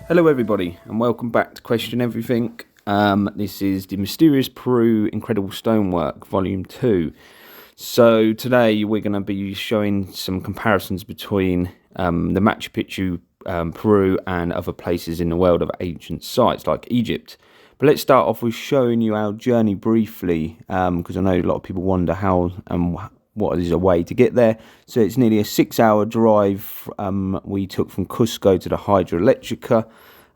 Hello everybody and welcome back to Question Everything. This is the Mysterious Peru Incredible Stonework Volume 2. So today we're going to be showing some comparisons between the Machu Picchu, Peru and other places in the world of ancient sites like Egypt. But let's start off with showing you our journey briefly, because I know a lot of people wonder how and what is a way to get there. So it's nearly a 6-hour drive we took from Cusco to the Hydroelectrica.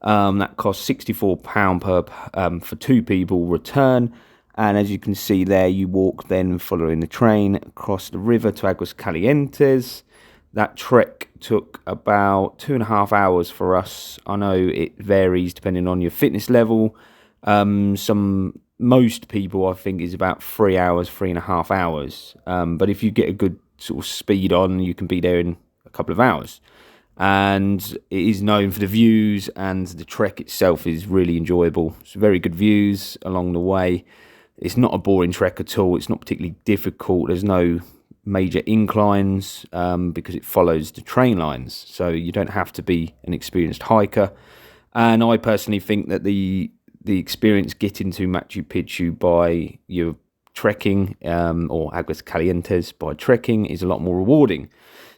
That cost £64 for two people return. And as you can see there, you walk then following the train across the river to Aguas Calientes. That trek took about 2.5 hours for us. I know it varies depending on your fitness level. Most people, I think, is about 3 hours, 3.5 hours. But if you get a good sort of speed on, you can be there in a couple of hours. And it is known for the views, and the trek itself is really enjoyable. It's very good views along the way. It's not a boring trek at all. It's not particularly difficult. There's no major inclines because it follows the train lines. So you don't have to be an experienced hiker. And I personally think that the experience getting to Machu Picchu by your trekking or Aguas Calientes by trekking is a lot more rewarding.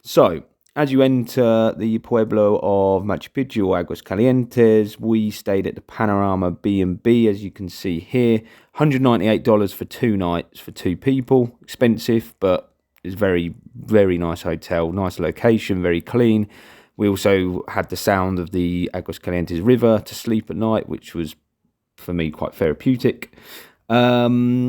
So as you enter the pueblo of Machu Picchu or Aguas Calientes, we stayed at the Panorama B&B, as you can see here. $198 for 2 nights for 2 people. Expensive, but it's very, very nice hotel. Nice location, very clean. We also had the sound of the Aguas Calientes River to sleep at night, which was, for me, quite therapeutic. It's not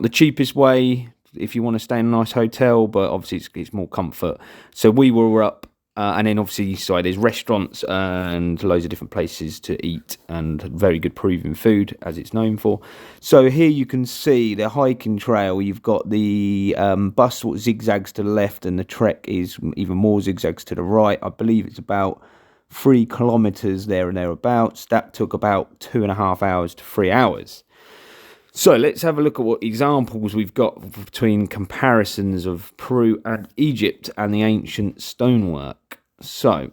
the cheapest way if you want to stay in a nice hotel, but obviously it's more comfort. So we were up, and then obviously there's restaurants and loads of different places to eat, and very good Peruvian food, as it's known for. So here you can see the hiking trail. You've got the bus what zigzags to the left, and the trek is even more zigzags to the right. I believe it's about 3 kilometers there and thereabouts. That took about 2.5 hours to 3 hours. So let's have a look at what examples we've got between comparisons of Peru and Egypt and the ancient stonework. So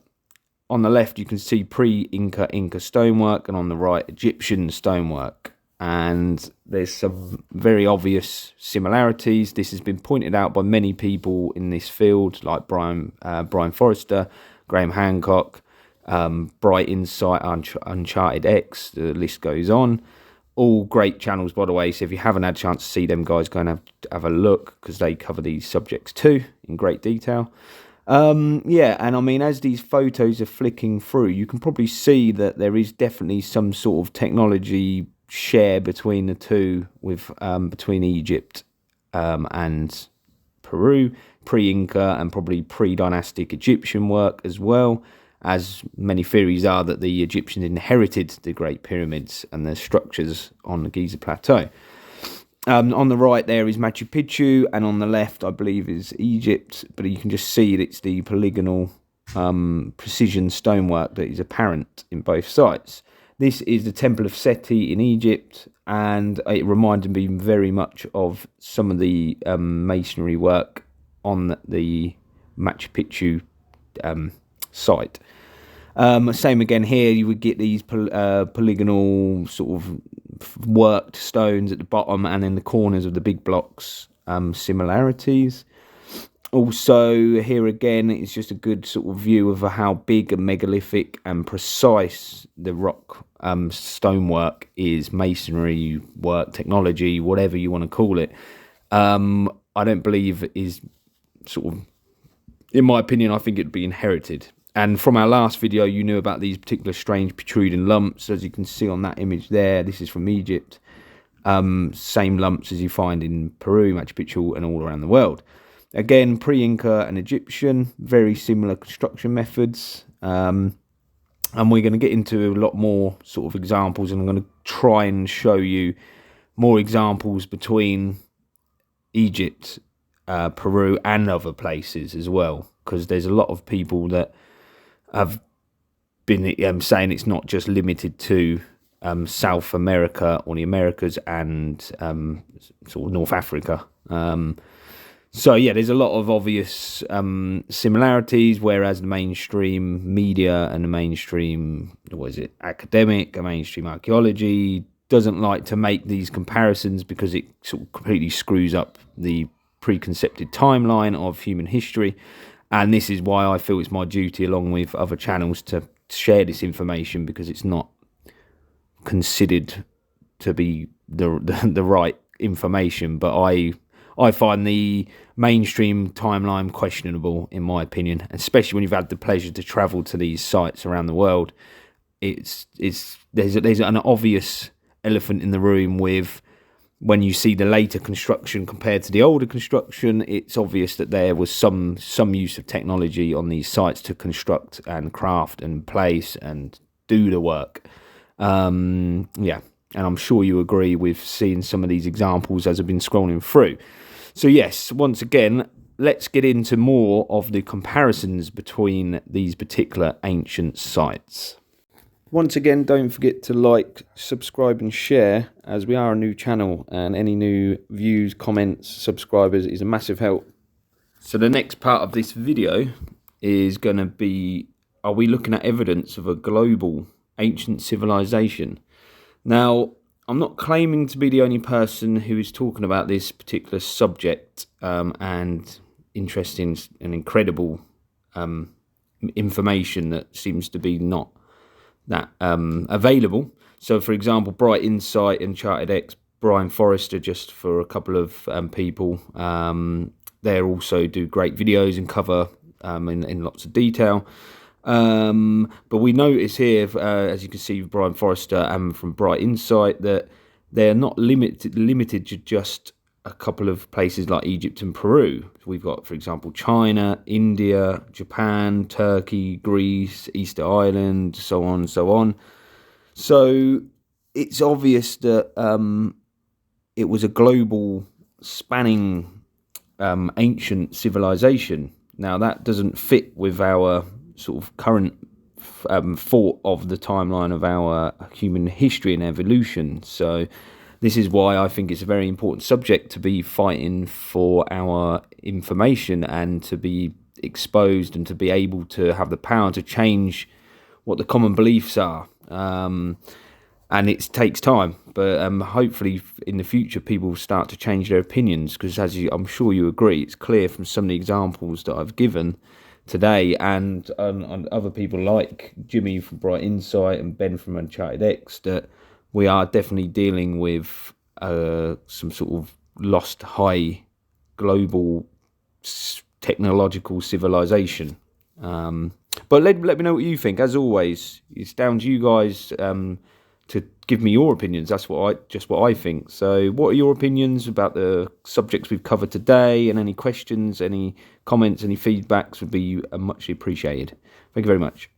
on the left you can see pre-Inca stonework, and on the right Egyptian stonework. And there's some very obvious similarities. This has been pointed out by many people in this field, like Brian Forrester, Graham Hancock, Bright Insight, Uncharted X, the list goes on. All great channels, by the way, so if you haven't had a chance to see them guys, go and have a look, because they cover these subjects too in great detail. And I mean, as these photos are flicking through, you can probably see that there is definitely some sort of technology share between the two, with between Egypt and Peru, pre-Inca and probably pre-dynastic Egyptian work as well, as many theories are that the Egyptians inherited the Great Pyramids and the structures on the Giza Plateau. On the right there is Machu Picchu, and on the left, I believe, is Egypt, but you can just see that it's the polygonal precision stonework that is apparent in both sites. This is the Temple of Seti in Egypt, and it reminded me very much of some of the masonry work on the Machu Picchu site. Same again here, you would get these polygonal sort of worked stones at the bottom and in the corners of the big blocks, similarities. Also here again, it's just a good sort of view of how big and megalithic and precise the rock stonework is, masonry work, technology, whatever you want to call it. I don't believe it is sort of, in my opinion, I think it'd be inherited. And from our last video, you knew about these particular strange protruding lumps, as you can see on that image there. This is from Egypt. Same lumps as you find in Peru, Machu Picchu, and all around the world. Again, pre-Inca and Egyptian, very similar construction methods. And we're going to get into a lot more sort of examples, and I'm going to try and show you more examples between Egypt, Peru, and other places as well, because there's a lot of people that have been saying it's not just limited to South America or the Americas and sort of North Africa. So yeah, there's a lot of obvious similarities, whereas the mainstream media and the mainstream, academic, and mainstream archaeology doesn't like to make these comparisons because it sort of completely screws up the preconceived timeline of human history. And this is why I feel it's my duty, along with other channels, to share this information, because it's not considered to be the right information. But I find the mainstream timeline questionable, in my opinion, especially when you've had the pleasure to travel to these sites around the world. There's an obvious elephant in the room with, when you see the later construction compared to the older construction, it's obvious that there was some use of technology on these sites to construct and craft and place and do the work. Yeah, and I'm sure you agree with seeing some of these examples as I've been scrolling through. So yes, once again, let's get into more of the comparisons between these particular ancient sites. Once again, don't forget to like, subscribe and share, as we are a new channel, and any new views, comments, subscribers is a massive help. So the next part of this video is going to be, are we looking at evidence of a global ancient civilization? Now, I'm not claiming to be the only person who is talking about this particular subject and interesting and incredible information that seems to be not that available. So, for example, Bright Insight and Charted X, Brian Forrester, just for a couple of people, they also do great videos and cover in lots of detail. But we notice here, as you can see, Brian Forrester and from Bright Insight, that they're not limited to just a couple of places like Egypt and Peru. We've got, for example, China, India, Japan, Turkey, Greece, Easter Island, so on and so on. So it's obvious that it was a global spanning ancient civilization. Now, that doesn't fit with our sort of current thought of the timeline of our human history and evolution. So this is why I think it's a very important subject to be fighting for our information and to be exposed and to be able to have the power to change what the common beliefs are. And it takes time, but hopefully in the future people will start to change their opinions, because I'm sure you agree, it's clear from some of the examples that I've given today, and other people like Jimmy from Bright Insight and Ben from Uncharted X, that we are definitely dealing with some sort of lost high global technological civilization. But let me know what you think. As always, it's down to you guys to give me your opinions. That's what I think. So what are your opinions about the subjects we've covered today? And any questions, any comments, any feedbacks would be much appreciated. Thank you very much.